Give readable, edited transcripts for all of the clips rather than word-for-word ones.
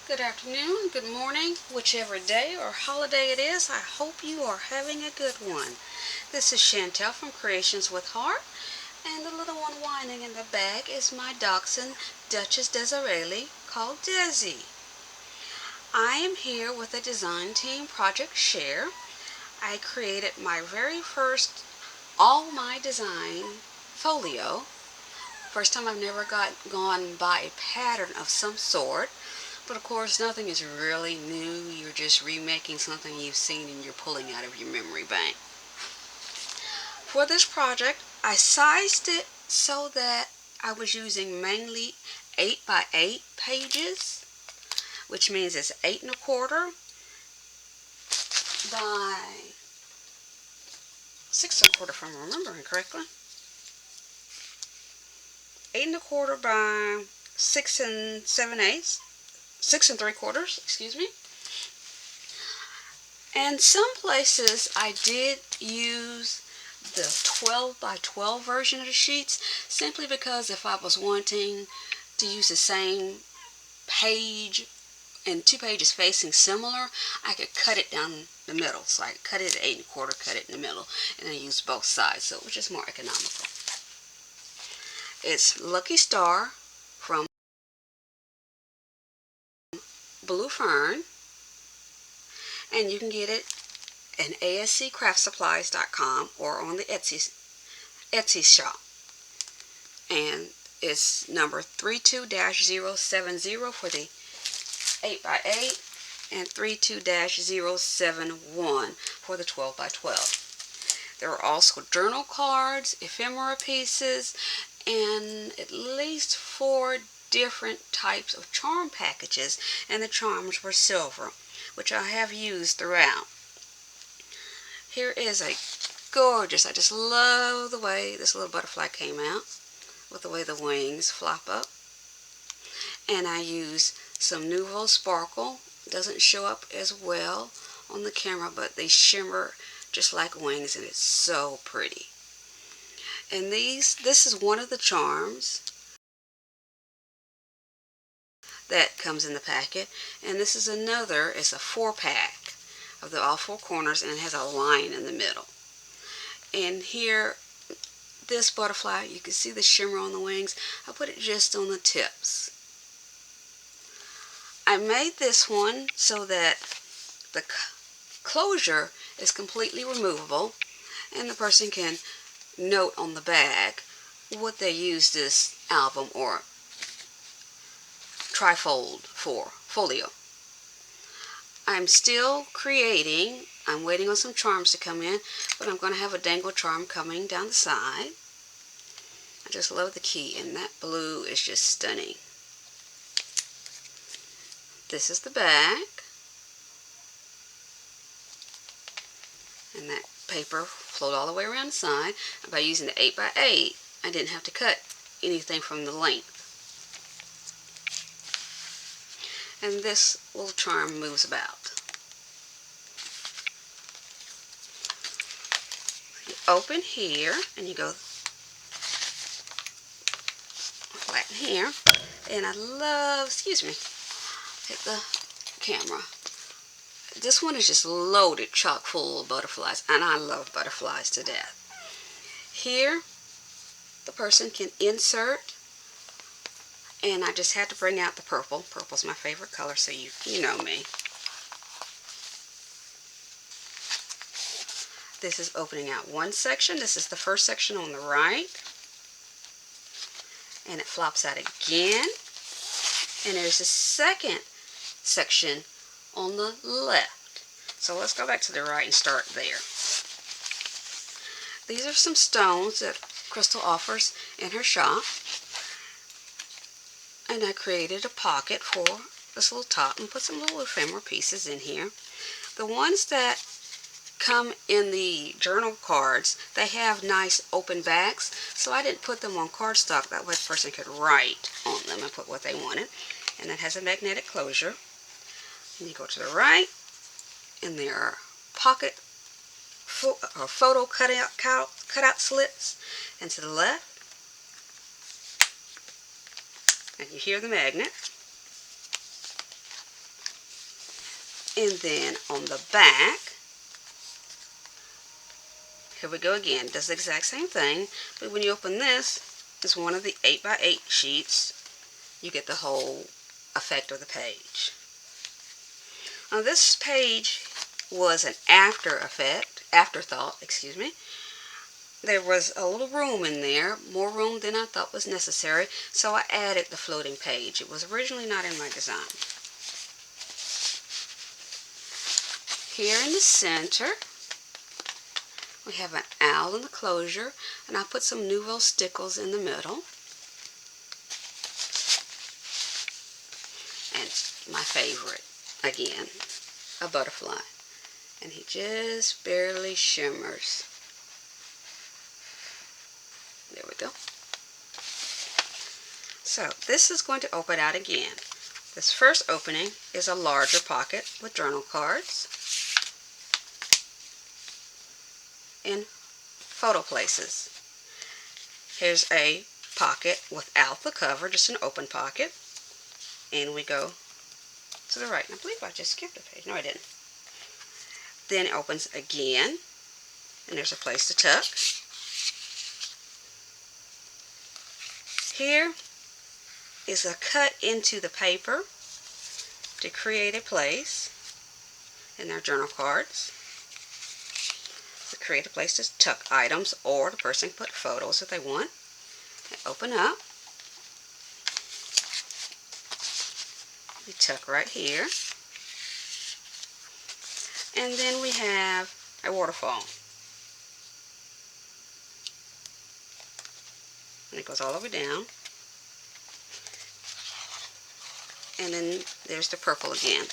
Good afternoon, good morning, whichever day or holiday it is. I hope you are having a good one. This is Chantel from Creations with Heart, and the little one whining in the bag is my dachshund, Duchess Desiree, called Desi. I am here with a design team project share. I created my very first all my design folio. First time I've never gone by a pattern of some sort. But of course, nothing is really new. You're just remaking something you've seen and you're pulling out of your memory bank. For this project, I sized it so that I was using mainly 8 by 8 pages, which means it's 8 and a quarter by 6 and a quarter, if I'm remembering correctly. 8 and a quarter by 6 and 7/8, 6 and 3/4, excuse me. And some places I did use the 12 by 12 version of the sheets simply because if I was wanting to use the same page and two pages facing similar, I could cut it down the middle. So I cut it at 8 and a quarter, cut it in the middle, and then use both sides. So it was just more economical. It's Lucky Star from Blue Fern, and you can get it at asccraftsupplies.com or on the Etsy shop. And it's number 32-070 for the 8 by 8 and 32-071 for the 12 by 12. There are also journal cards, ephemera pieces, and at least 4 different types of charm packages, and the charms were silver, which I have used throughout. Here is a gorgeous, I just love the way this little butterfly came out, with the way the wings flop up. And I use some Nouveau Sparkle. It doesn't show up as well on the camera, but they shimmer just like wings, and it's so pretty. And this is one of the charms that comes in the packet, and this is another. It's a 4-pack of all 4 corners, and it has a line in the middle. And here, this butterfly, you can see the shimmer on the wings. I put it just on the tips. I made this one so that the closure is completely removable, and the person can note on the bag what they use this album or trifold for, folio. I'm still creating. I'm waiting on some charms to come in, but I'm going to have a dangle charm coming down the side. I just love the key, and that blue is just stunning. This is the back, and that paper flowed all the way around the side. And by using the 8 by 8, I didn't have to cut anything from the length. And this little charm moves about. You open here, and you go flatten here. And I love, excuse me, hit the camera. This one is just loaded, chock full of butterflies, and I love butterflies to death. Here, the person can insert, and I just had to bring out the purple. Purple's my favorite color, so you know me. This is opening out one section. This is the first section on the right, and it flops out again. And there's a second section on the left. So let's go back to the right and start there. These are some stones that Crystal offers in her shop. And I created a pocket for this little top and put some little ephemera pieces in here. The ones that come in the journal cards, they have nice open backs, so I didn't put them on cardstock. That way the person could write on them and put what they wanted. And it has a magnetic closure. And you go to the right, and there are pocket photo cutout slits. And to the left, and you hear the magnet. And then on the back, here we go again, does the exact same thing, but when you open this, it's one of the 8x8 sheets. You get the whole effect of the page. Now this page was an afterthought, excuse me. There was a little room in there, more room than I thought was necessary, so I added the floating page. It was originally not in my design. Here in the center, we have an owl in the closure, and I put some Nouveau stickles in the middle. And my favorite, again, a butterfly. And he just barely shimmers. There we go. So this is going to open out again. This first opening is a larger pocket with journal cards and photo places. Here's a pocket without the cover, just an open pocket. And we go to the right. And I believe I just skipped a page. No, I didn't. Then it opens again, and there's a place to tuck. Here is a cut into the paper to create a place, and their journal cards. To create a place to tuck items, or the person can put photos if they want. And open up. We tuck right here. And then we have a waterfall. And it goes all the way down. And then there's the purple again.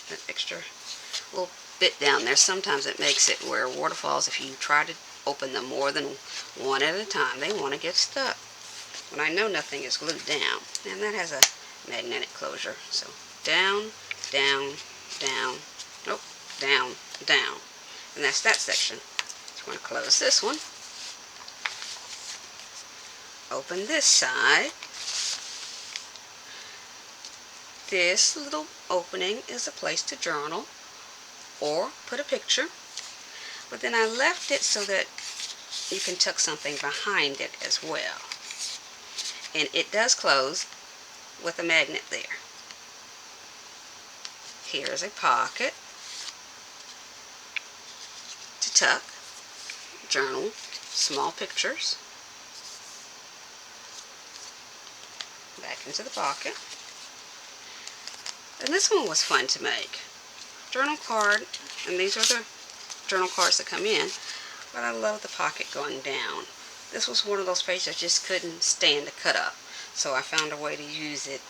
That extra little bit down there, sometimes it makes it where waterfalls, if you try to open them more than one at a time, they want to get stuck. When I know nothing is glued down. And that has a magnetic closure. So down, down, down, nope, down, down. And that's that section. So I'm going to close this one. Open this side. This little opening is a place to journal or put a picture. But then I left it so that you can tuck something behind it as well. And it does close with a magnet there. Here's a pocket to tuck, journal, small pictures. Back into the pocket. And this one was fun to make. Journal card, and these are the journal cards that come in, but I love the pocket going down. This was one of those pages I just couldn't stand to cut up, so I found a way to use it,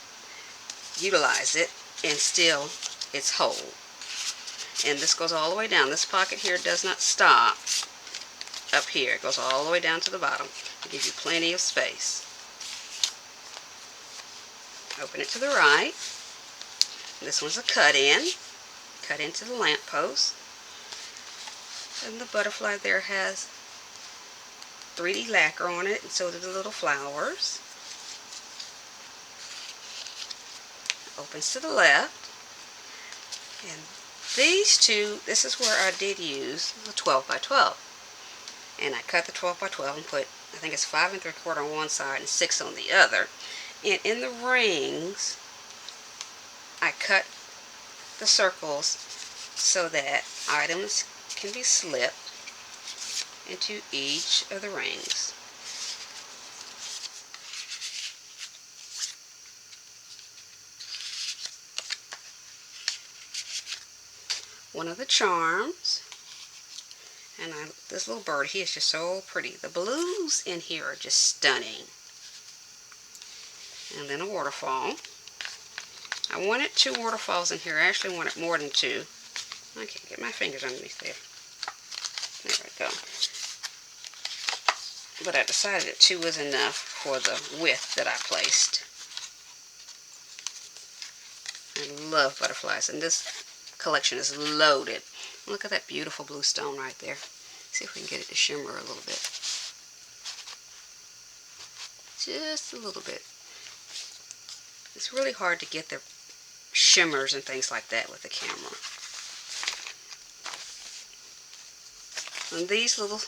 utilize it, and still it's whole. And this goes all the way down. This pocket here does not stop up here. It goes all the way down to the bottom to give you plenty of space. Open it to the right. This one's a cut into the lamp post. And the butterfly there has 3D lacquer on it, and so do the little flowers. Opens to the left. And these two, this is where I did use a 12 by 12. And I cut the 12 by 12 and put, I think it's 5 3/4 on one side and 6 on the other. And in the rings, I cut the circles so that items can be slipped into each of the rings. One of the charms, and this little bird, he is just so pretty. The blues in here are just stunning. And then a waterfall. I wanted 2 waterfalls in here. I actually wanted more than 2. I can't get my fingers underneath there. There we go. But I decided that 2 was enough for the width that I placed. I love butterflies, and this collection is loaded. Look at that beautiful blue stone right there. See if we can get it to shimmer a little bit. Just a little bit. It's really hard to get the shimmers and things like that with the camera. And these little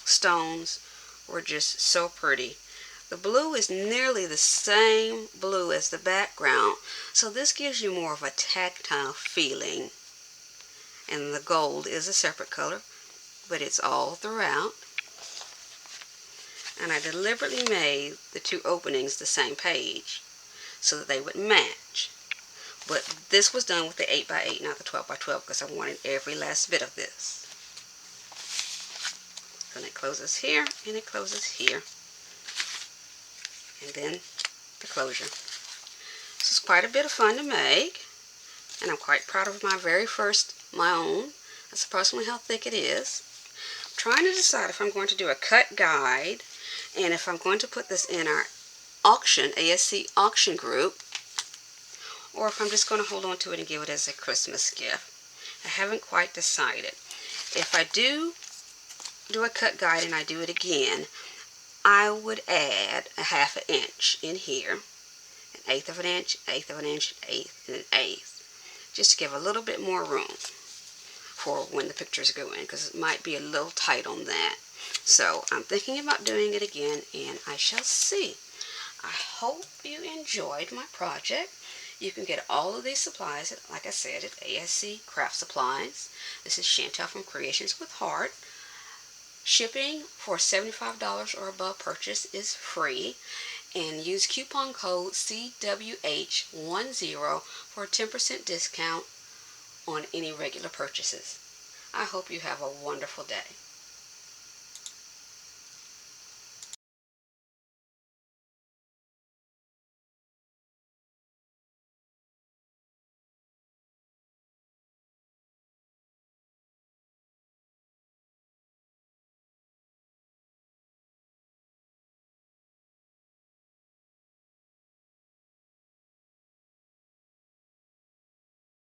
stones were just so pretty. The blue is nearly the same blue as the background, so this gives you more of a tactile feeling. And the gold is a separate color, but it's all throughout. And I deliberately made the two openings the same page so that they would match. But this was done with the 8x8, not the 12x12, because I wanted every last bit of this. And it closes here, and it closes here. And then the closure. This is quite a bit of fun to make, and I'm quite proud of my very first, my own. That's approximately how thick it is. I'm trying to decide if I'm going to do a cut guide, and if I'm going to put this in our auction, ASC auction group, or if I'm just going to hold on to it and give it as a Christmas gift. I haven't quite decided. If I do a cut guide and I do it again, I would add a 1/2 inch in here, 1/8 of an inch, 1/8 of an inch, 1/8, and 1/8, just to give a little bit more room for when the pictures go in, because it might be a little tight on that. So I'm thinking about doing it again, and I shall see. I hope you enjoyed my project. You can get all of these supplies, like I said, at ASC Craft Supplies. This is Chantel from Creations with Heart. Shipping for $75 or above purchase is free, and use coupon code CWH10 for a 10% discount on any regular purchases. I hope you have a wonderful day.